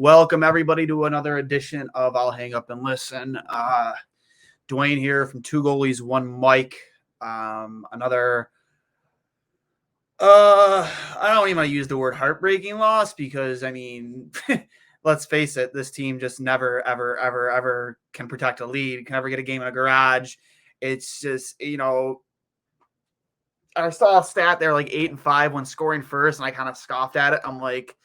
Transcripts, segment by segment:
Welcome everybody to another edition of I'll Hang Up and Listen. Duane here from Two Goalies, One Mic. Another I don't even want to use the word heartbreaking loss because let's face it, this team just never, ever can protect a lead, can never get a game in a garage. It's just, I saw a stat there like 8-5 when scoring first, and I kind of scoffed at it. I'm like,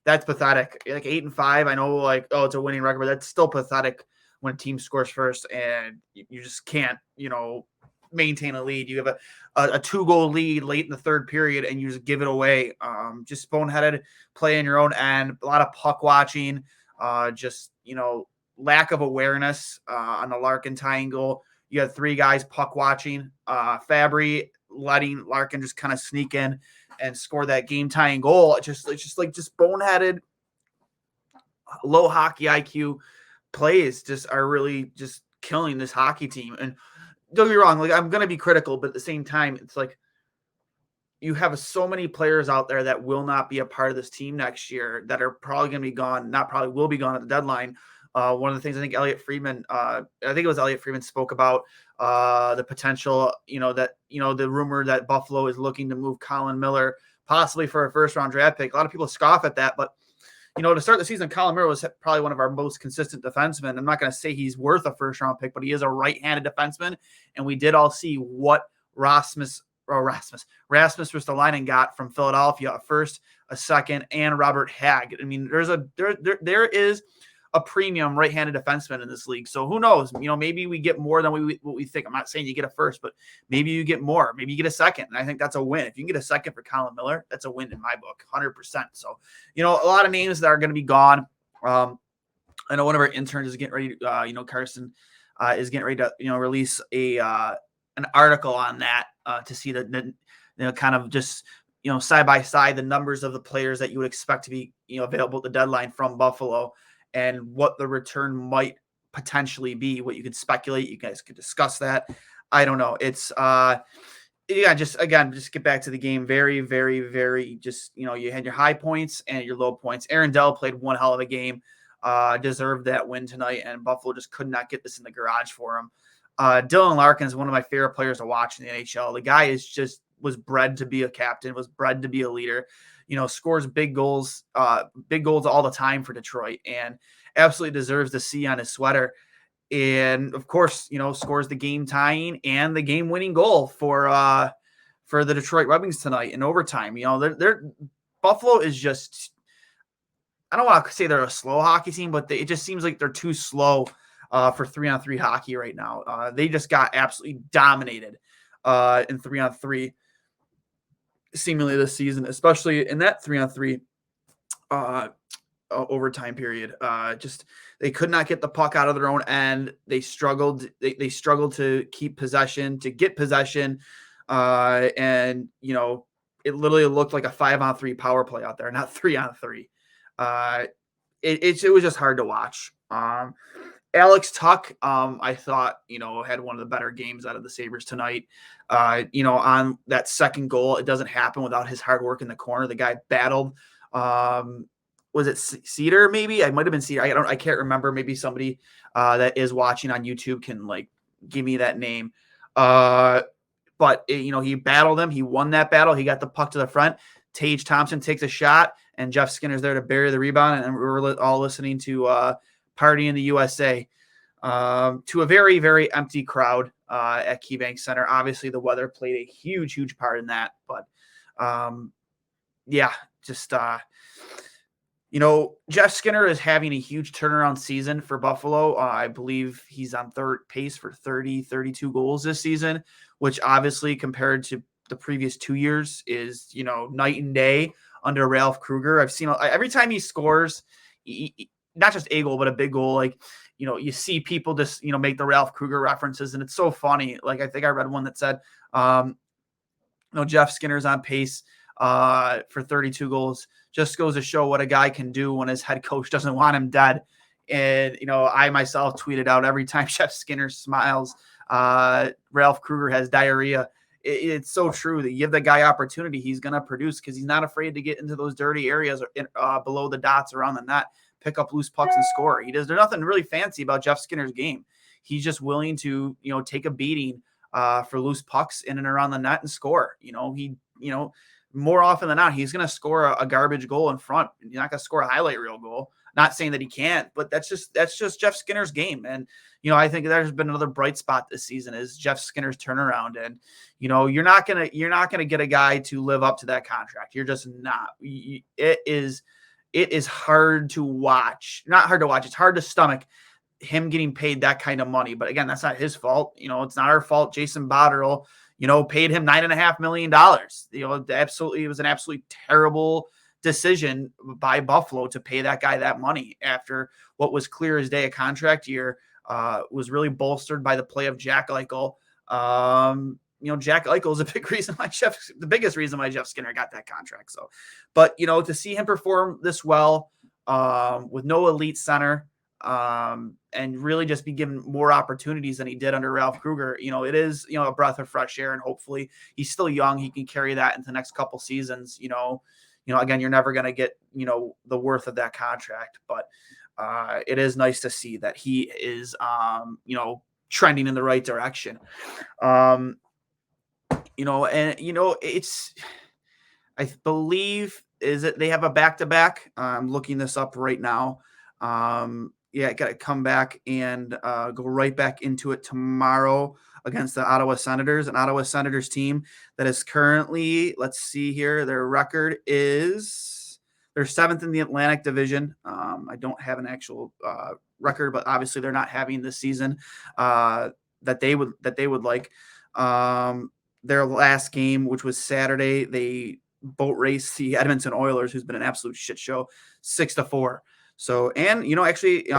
that's pathetic. Like 8-5, I know, like, oh, it's a winning record, but that's still pathetic when a team scores first and you just can't, maintain a lead. You have a 2-goal lead late in the third period and you just give it away. Just boneheaded play in your own end, a lot of puck watching, lack of awareness on the Larkin tying goal. You had 3 guys puck watching. Fabry letting Larkin just kind of sneak in and score that game tying goal. It's just boneheaded, low hockey IQ plays just are really just killing this hockey team. And don't get me wrong, like, I'm going to be critical, but at the same time, it's like you have so many players out there that will not be a part of this team next year that are probably going to be gone, not probably will be gone at the deadline. One of the things I think Elliot Friedman spoke about the potential, the rumor that Buffalo is looking to move Colin Miller possibly for a first-round draft pick. A lot of people scoff at that, but to start the season, Colin Miller was probably one of our most consistent defensemen. I'm not going to say he's worth a first-round pick, but he is a right-handed defenseman, and we did all see what Rasmus Ristolainen got from Philadelphia: a first, a second, and Robert Hagg. I mean, there is a premium right-handed defenseman in this league. So who knows? Maybe we get more than what we think. I'm not saying you get a first, but maybe you get more. Maybe you get a second, and I think that's a win. If you can get a second for Colin Miller, that's a win in my book, 100%. So, a lot of names that are going to be gone. I know one of our interns is getting ready to, Carson is getting ready to, release an article on that to see the kind of just, side by side the numbers of the players that you would expect to be, available at the deadline from Buffalo, and what the return might potentially be, what you could speculate. You guys could discuss that. I don't know. It's just get back to the game. Very, very, very just, you had your high points and your low points. Aaron Dell played one hell of a game, deserved that win tonight, and Buffalo just could not get this in the garage for him. Dylan Larkin is one of my favorite players to watch in the NHL. The guy was bred to be a captain, was bred to be a leader. Scores big goals all the time for Detroit, and absolutely deserves the C on his sweater. And of course, scores the game tying and the game winning goal for the Detroit Red Wings tonight in overtime. Buffalo is just, I don't want to say they're a slow hockey team, but it just seems like they're too slow for 3-on-3 hockey right now. They just got absolutely dominated in 3-on-3 seemingly this season, especially in that 3-on-3 overtime period. They could not get the puck out of their own end. They struggled. They struggled to get possession. And it literally looked like a 5-on-3 power play out there, not 3-on-3. It was just hard to watch. Alex Tuch, I thought, had one of the better games out of the Sabres tonight. On that second goal, it doesn't happen without his hard work in the corner. The guy battled. Was it Cedar? Maybe I might have been Cedar. I can't remember. Maybe somebody that is watching on YouTube can give me that name. But he battled him. He won that battle. He got the puck to the front. Tage Thompson takes a shot, and Jeff Skinner's there to bury the rebound. And we're all listening to Party in the USA to a very, very empty crowd at KeyBank Center. Obviously, the weather played a huge, huge part in that. But Jeff Skinner is having a huge turnaround season for Buffalo. I believe he's on third pace for 32 goals this season, which obviously compared to the previous 2 years is, night and day under Ralph Kruger. I've seen every time he scores, not just a goal, but a big goal. You see people just, make the Ralph Kruger references, and it's so funny. I think I read one that said, Jeff Skinner's on pace for 32 goals. Just goes to show what a guy can do when his head coach doesn't want him dead. And, I myself tweeted out every time Jeff Skinner smiles, Ralph Kruger has diarrhea. It's so true that you give the guy opportunity, he's going to produce because he's not afraid to get into those dirty areas below the dots around the net, pick up loose pucks and score. There's nothing really fancy about Jeff Skinner's game. He's just willing to, take a beating for loose pucks in and around the net and score. More often than not, he's going to score a garbage goal in front. You're not going to score a highlight reel goal. Not saying that he can't, but that's just Jeff Skinner's game. And, I think there's been another bright spot this season is Jeff Skinner's turnaround. And, you're not going to get a guy to live up to that contract. You're just not. It is hard to watch. Not hard to watch. It's hard to stomach him getting paid that kind of money. But again, that's not his fault. It's not our fault. Jason Botterill, paid him $9.5 million. It was an absolutely terrible decision by Buffalo to pay that guy that money after what was clear as day a contract year. Was really bolstered by the play of Jack Eichel. Jack Eichel is the biggest reason why Jeff Skinner got that contract. So, but to see him perform this well with no elite center, and really just be given more opportunities than he did under Ralph Kruger, it is, a breath of fresh air, and hopefully he's still young. He can carry that into the next couple seasons. Again, you're never going to get, the worth of that contract, but it is nice to see that he is, trending in the right direction. It's, I believe is that they have a back-to-back. I'm looking this up right now. Got to come back and go right back into it tomorrow against the Ottawa Senators, an Ottawa Senators team that is currently, let's see here, their record is they're 7th in the Atlantic Division. I don't have an actual record, but obviously they're not having this season that they would like. Their last game, which was Saturday, they boat raced the Edmonton Oilers, who's been an absolute shit show, 6-4. So, and, actually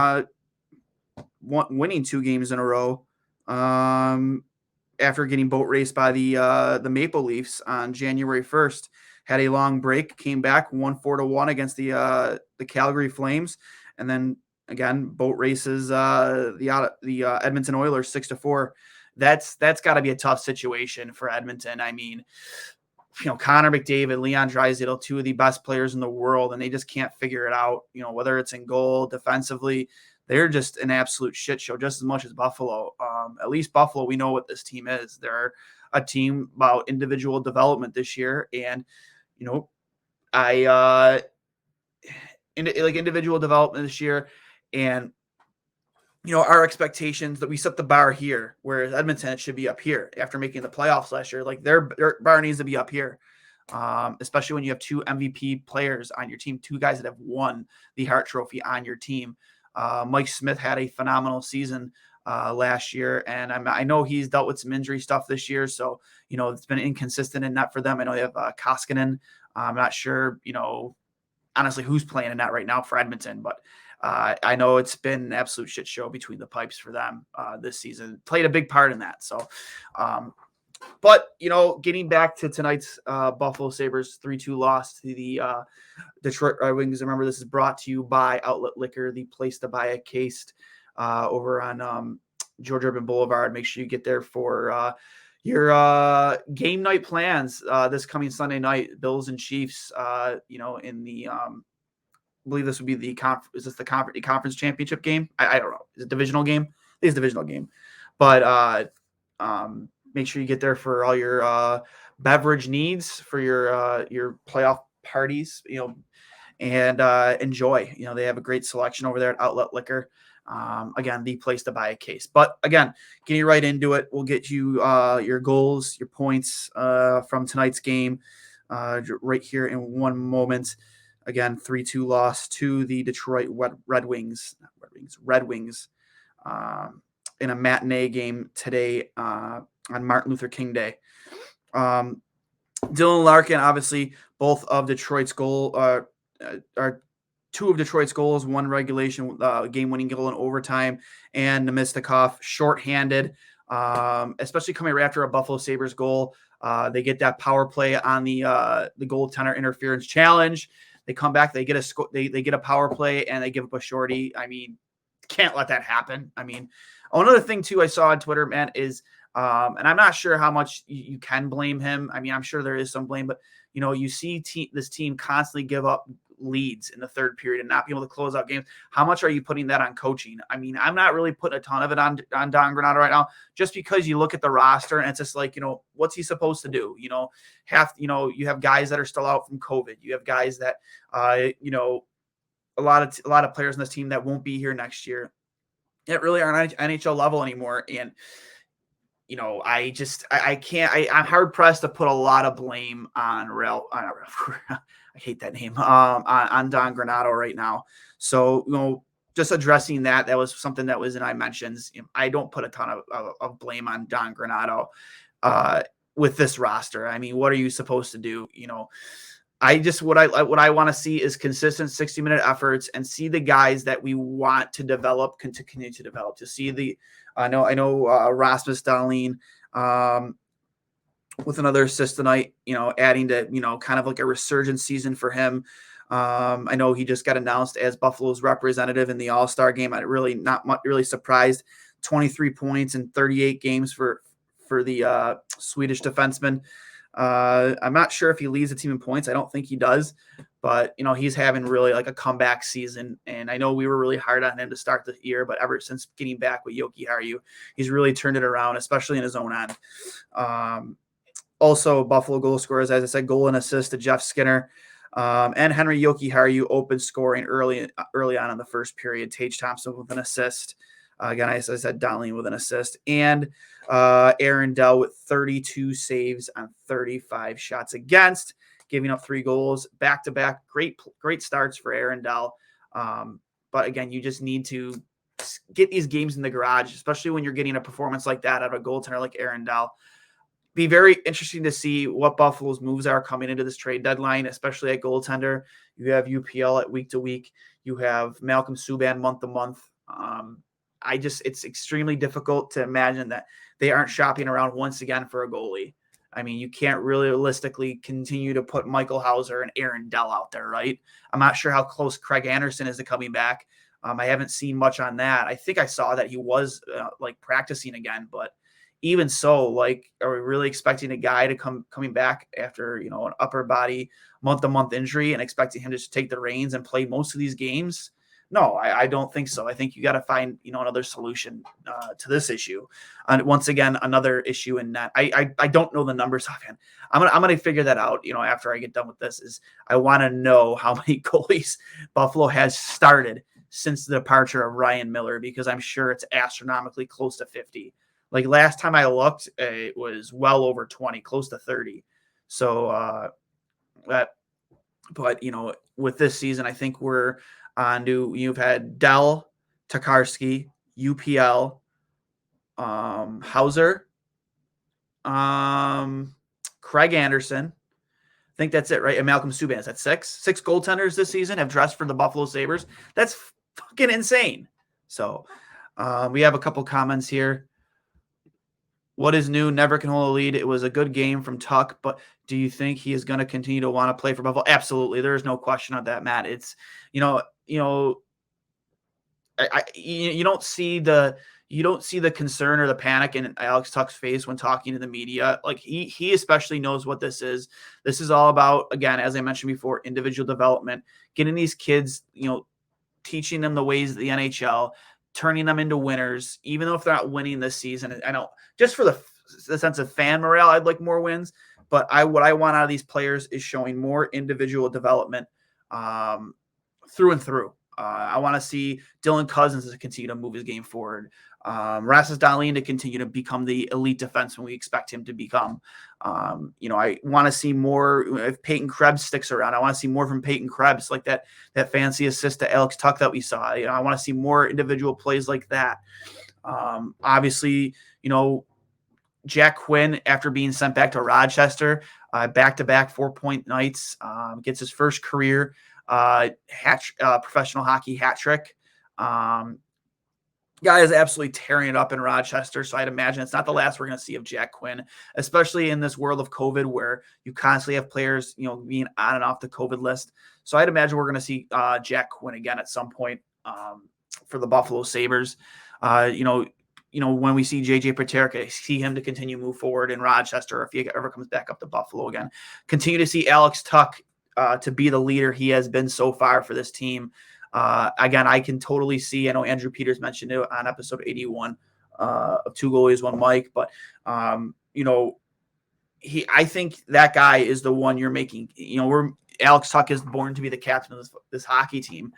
winning 2 games in a row after getting boat raced by the Maple Leafs on January 1st, had a long break, came back, won 4-1 against the Calgary Flames, and then again boat races the Edmonton Oilers 6-4. That's got to be a tough situation for Edmonton. I mean, Connor McDavid, Leon Draisaitl, 2 of the best players in the world, and they just can't figure it out. Whether it's in goal, defensively, they're just an absolute shit show, just as much as Buffalo. At least Buffalo, we know what this team is. They're a team about individual development this year, and individual development this year, and our expectations that we set the bar here, whereas Edmonton, it should be up here after making the playoffs last year. Like their bar needs to be up here, especially when you have 2 MVP players on your team, 2 guys that have won the Hart Trophy on your team. Mike Smith had a phenomenal season last year, and I know he's dealt with some injury stuff this year, so it's been inconsistent in net for them. I know they have Koskinen. I'm not sure, honestly, who's playing in that right now for Edmonton, but I know it's been an absolute shit show between the pipes for them this season. Played a big part in that. So, but getting back to tonight's Buffalo Sabres 3-2 loss to the Detroit Red Wings. Remember, this is brought to you by Outlet Liquor, the place to buy a case over on George Urban Boulevard. Make sure you get there for your game night plans this coming Sunday night. Bills and Chiefs. In the I believe this would be the conference championship game. I don't know. Is it divisional game? It's a divisional game, but make sure you get there for all your beverage needs for your playoff parties, and enjoy. They have a great selection over there at Outlet Liquor. Again, the place to buy a case. But again, getting right into it, we'll get you your goals, your points from tonight's game right here in one moment. Again, 3-2 loss to the Detroit Red Wings in a matinee game today on Martin Luther King Day. Dylan Larkin, obviously, both of Detroit's goal are 2 of Detroit's goals, 1 regulation game-winning goal in overtime, and Namestnikov shorthanded, especially coming right after a Buffalo Sabres goal. They get that power play on the goaltender interference challenge. They come back, they get a power play, and they give up a shorty. I mean, can't let that happen. I mean, another thing too I saw on Twitter, man, is and I'm not sure how much you can blame him. I mean, I'm sure there is some blame, but you see this team constantly give up leads in the third period and not being able to close out games, how much are you putting that on coaching? I mean, I'm not really putting a ton of it on Don Granato right now, just because you look at the roster and it's just like, what's he supposed to do? You have guys that are still out from COVID. You have guys that, a lot of players in this team that won't be here next year that really aren't NHL level anymore. And, I'm hard pressed to put a lot of blame on I hate that name, on Don Granato right now. So, just addressing that was something that was in I mentions. I don't put a ton of blame on Don Granato with this roster. I mean, what are you supposed to do? What I want to see is consistent 60-minute efforts and see the guys that we want to develop to continue to develop. To see I know Rasmus Dahlin with another assist tonight. Adding to kind of like a resurgence season for him. I know he just got announced as Buffalo's representative in the All-Star game. I'm really surprised. 23 points in 38 games for the Swedish defenseman. I'm not sure if he leads the team in points. I don't think he does, but he's having really like a comeback season. And I know we were really hard on him to start the year, but ever since getting back with Jokiharju, he's really turned it around, especially in his own end. Also, Buffalo goal scorers, as I said, goal and assist to Jeff Skinner. And Henry Jokiharju open scoring early on in the first period. Tage Thompson with an assist. Again, as I said, Dahlin with an assist. And Aaron Dell with 32 saves on 35 shots against, giving up 3 goals back-to-back. Great starts for Aaron Dell. But again, you just need to get these games in the garage, especially when you're getting a performance like that out of a goaltender like Aaron Dell. Be very interesting to see what Buffalo's moves are coming into this trade deadline, especially at goaltender. You have UPL at week to week. You have Malcolm Subban month to month. It's extremely difficult to imagine that they aren't shopping around once again for a goalie. I mean, you can't really realistically continue to put Michael Hauser and Aaron Dell out there, right? I'm not sure how close Craig Anderson is to coming back. I haven't seen much on that. I think I saw that he was practicing again, but even so, are we really expecting a guy to coming back after, an upper body month-to-month injury and expecting him to just take the reins and play most of these games? No, I don't think so. I think you got to find, another solution to this issue. And once again, another issue in that I don't know the numbers offhand. I'm gonna figure that out. After I get done with this, is I want to know how many goalies Buffalo has started since the departure of Ryan Miller, because I'm sure it's astronomically close to 50. Like last time I looked, it was well over 20, close to 30. So, but with this season, I think we're on to, you've had Dell, Tokarski, UPL, Hauser, Craig Anderson. I think that's it, right? And Malcolm Subban. Is that 6? 6 goaltenders this season have dressed for the Buffalo Sabres. That's fucking insane. So we have a couple comments here. What is new? Never can hold a lead. It was a good game from Tuck, but do you think he is going to continue to want to play for Buffalo? Absolutely. There is no question on that, Matt. It's, you don't see the concern or the panic in Alex Tuck's face when talking to the media. Like he especially knows what this is. This is all about, again, as I mentioned before, individual development, getting these kids, teaching them the ways of the NHL, turning them into winners, even though if they're not winning this season. I know just for the sense of fan morale, I'd like more wins, but what I want out of these players is showing more individual development through and through. I want to see Dylan Cousins to continue to move his game forward. Rasmus Dahlin to continue to become the elite defenseman we expect him to become. I want to see more if Peyton Krebs sticks around. I want to see more from Peyton Krebs, like that fancy assist to Alex Tuck that we saw. I want to see more individual plays like that. Obviously, Jack Quinn, after being sent back to Rochester, back-to-back 4-point nights, gets his first career professional hockey hat trick. Guy is absolutely tearing it up in Rochester, so I'd imagine it's not the last we're going to see of Jack Quinn, especially in this world of COVID where you constantly have players, being on and off the COVID list. So I'd imagine we're going to see Jack Quinn again at some point for the Buffalo Sabres. When we see JJ Peterka, see him to continue to move forward in Rochester if he ever comes back up to Buffalo again. Continue to see Alex Tuck to be the leader he has been so far for this team. Again, I can totally see. I know Andrew Peters mentioned it on episode 81 of Two Goalies, One Mike, but I think that guy is the one you're making. Alex Tuch is born to be the captain of this hockey team.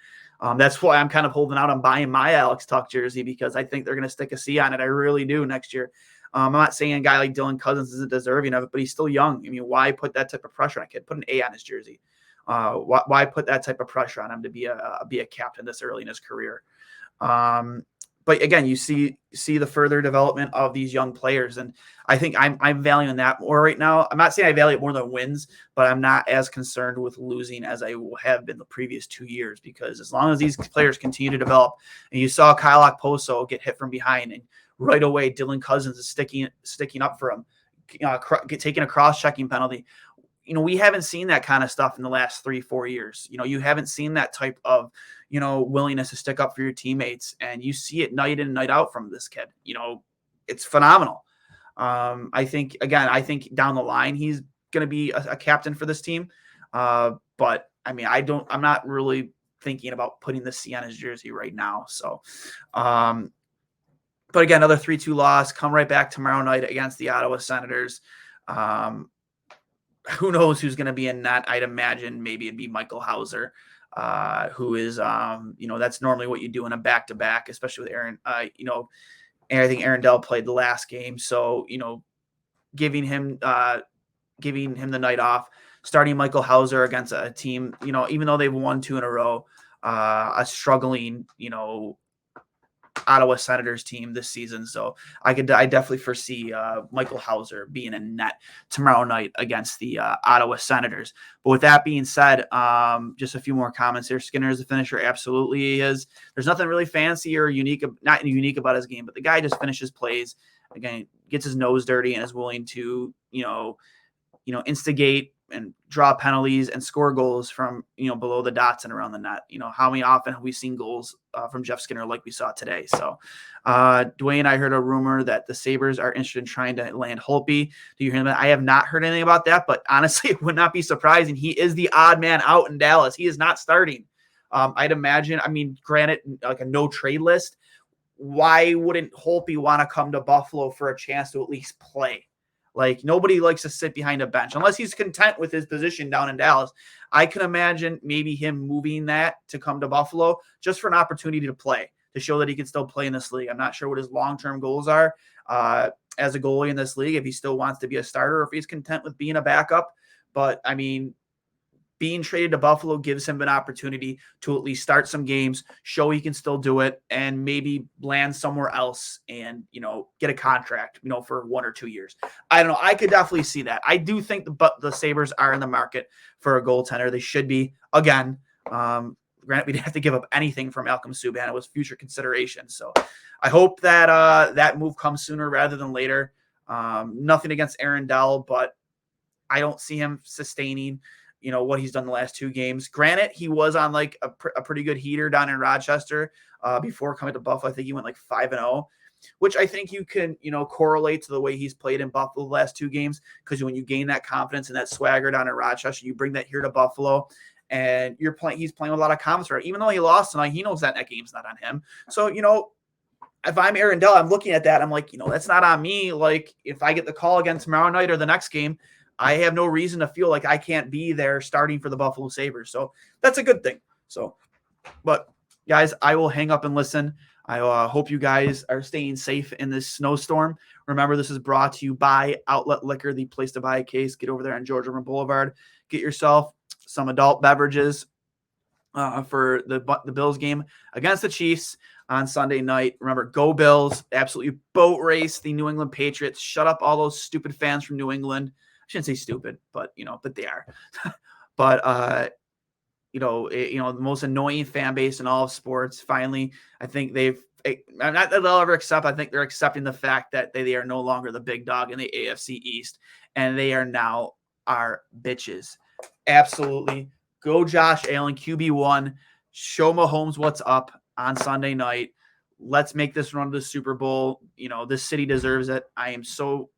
That's why I'm kind of holding out on buying my Alex Tuch jersey, because I think they're going to stick a C on it. I really do next year. I'm not saying a guy like Dylan Cousins isn't deserving of it, but he's still young. I mean, why put that type of pressure on a kid? Put an A on his jersey. Why put that type of pressure on him to be a captain this early in his career? But again, you see the further development of these young players, and I think I'm valuing that more right now. I'm not saying I value it more than wins, but I'm not as concerned with losing as I have been the previous 2 years, because as long as these players continue to develop, and you saw Kyle Okposo get hit from behind, and right away Dylan Cousins is sticking up for him, taking a cross-checking penalty. We haven't seen that kind of stuff in the last 3-4 years. You haven't seen that type of, willingness to stick up for your teammates, and you see it night in and night out from this kid. It's phenomenal. I think down the line, he's going to be a captain for this team. But I mean, I'm not really thinking about putting the C on his jersey right now. So, but again, another 3-2 loss, come right back tomorrow night against the Ottawa Senators. Who knows who's going to be in that? I'd imagine maybe it'd be Michael Hauser, who is, that's normally what you do in a back-to-back, especially with Aaron. And I think Aaron Dell played the last game, so giving him the night off, starting Michael Hauser against a team, even though they've won 2 in a row, a struggling, Ottawa Senators team this season. So I definitely foresee Michael Hauser being in net tomorrow night against the Ottawa Senators. But with that being said, just a few more comments here. Skinner is a finisher. Absolutely he is. There's nothing really fancy or not unique about his game, but the guy just finishes plays. Again, gets his nose dirty and is willing to, instigate and draw penalties and score goals from, below the dots and around the net. How many often have we seen goals from Jeff Skinner like we saw today? So, Duane, I heard a rumor that the Sabres are interested in trying to land Holtby. Do you hear that? I have not heard anything about that, but honestly, it would not be surprising. He is the odd man out in Dallas. He is not starting. I'd imagine, granted, like a no trade list, why wouldn't Holtby want to come to Buffalo for a chance to at least play? Like, nobody likes to sit behind a bench unless he's content with his position down in Dallas. I can imagine maybe him moving that to come to Buffalo just for an opportunity to play, to show that he can still play in this league. I'm not sure what his long-term goals are as a goalie in this league, if he still wants to be a starter or if he's content with being a backup. But, being traded to Buffalo gives him an opportunity to at least start some games, show he can still do it, and maybe land somewhere else and, get a contract, for 1 or 2 years. I don't know. I could definitely see that. I do think the Sabres are in the market for a goaltender. They should be. Again, granted, we'd have to give up anything from Malcolm Subban. It was future consideration. So I hope that that move comes sooner rather than later. Nothing against Aaron Dell, but I don't see him sustaining what he's done the last 2 games. Granted, he was on like a pretty good heater down in Rochester before coming to Buffalo. I think he went like 5-0, which I think you can, correlate to the way he's played in Buffalo the last 2 games. Because when you gain that confidence and that swagger down in Rochester, you bring that here to Buffalo, and he's playing with a lot of confidence. Right? Even though he lost tonight, he knows that game's not on him. So, if I'm Aaron Dell, I'm looking at that. I'm like, that's not on me. Like, if I get the call again tomorrow night or the next game, I have no reason to feel like I can't be there starting for the Buffalo Sabres. So that's a good thing. So, but guys, I will hang up and listen. I hope you guys are staying safe in this snowstorm. Remember, this is brought to you by Outlet Liquor, the place to buy a case. Get over there on George River Boulevard. Get yourself some adult beverages for the Bills game against the Chiefs on Sunday night. Remember, go Bills. Absolutely boat race the New England Patriots. Shut up all those stupid fans from New England. I shouldn't say stupid, but but they are. But the most annoying fan base in all of sports. Finally, I think not that they'll ever accept. I think they're accepting the fact that they are no longer the big dog in the AFC East, and they are now our bitches. Absolutely, go Josh Allen, QB1. Show Mahomes what's up on Sunday night. Let's make this run to the Super Bowl. This city deserves it. I am so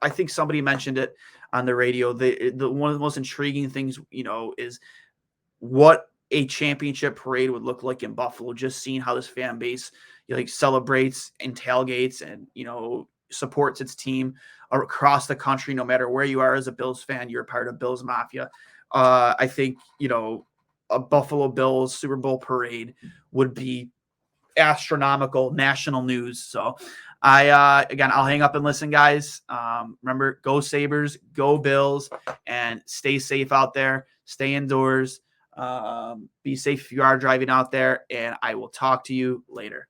I think somebody mentioned it on the radio. The one of the most intriguing things, is what a championship parade would look like in Buffalo. Just seeing how this fan base celebrates and tailgates and supports its team across the country, no matter where you are as a Bills fan, you're a part of Bills Mafia. I think a Buffalo Bills Super Bowl parade would be astronomical national news. So again, I'll hang up and listen, guys. Remember, go Sabres, go Bills, and stay safe out there. Stay indoors. Be safe if you are driving out there, and I will talk to you later.